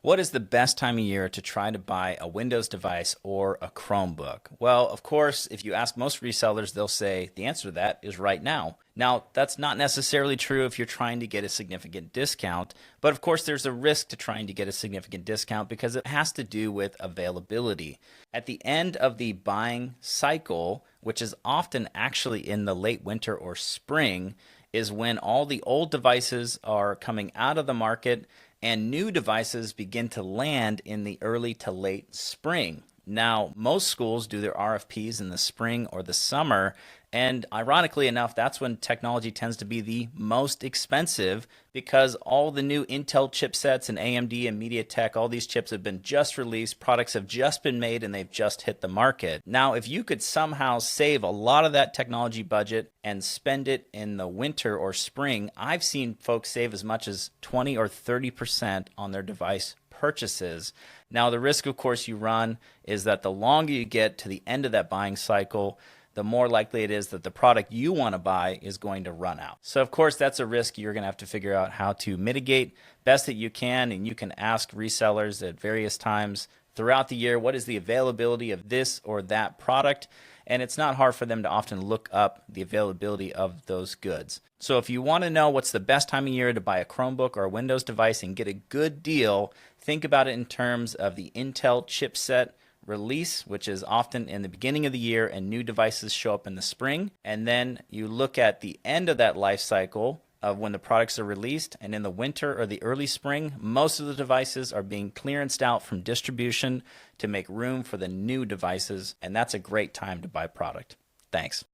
What is the best time of year to try to buy a Windows device or a Chromebook? Well, of course, if you ask most resellers, they'll say the answer to that is right now. Now, that's not necessarily true if you're trying to get a significant discount, but of course, there's a risk to trying to get a significant discount because it has to do with availability. At the end of the buying cycle, which is often actually in the late winter or spring, is when all the old devices are coming out of the market and new devices begin to land in the early to late spring. Now, most schools do their RFPs in the spring or the summer, and ironically enough, that's when technology tends to be the most expensive because all the new Intel chipsets and AMD and MediaTek, all these chips have been just released, products have just been made, and they've just hit the market. Now, if you could somehow save a lot of that technology budget and spend it in the winter or spring, I've seen folks save as much as 20 or 30% on their device purchases. Now, the risk, of course, you run is that the longer you get to the end of that buying cycle, the more likely it is that the product you want to buy is going to run out. So, of course, that's a risk you're going to have to figure out how to mitigate best that you can, and you can ask resellers at various times throughout the year, what is the availability of this or that product? And it's not hard for them to often look up the availability of those goods. So if you want to know what's the best time of year to buy a Chromebook or a Windows device and get a good deal, think about it in terms of the Intel chipset release, which is often in the beginning of the year, and new devices show up in the spring. And then you look at the end of that life cycle of when the products are released, and in the winter or the early spring, most of the devices are being clearanced out from distribution to make room for the new devices, and that's a great time to buy product. Thanks.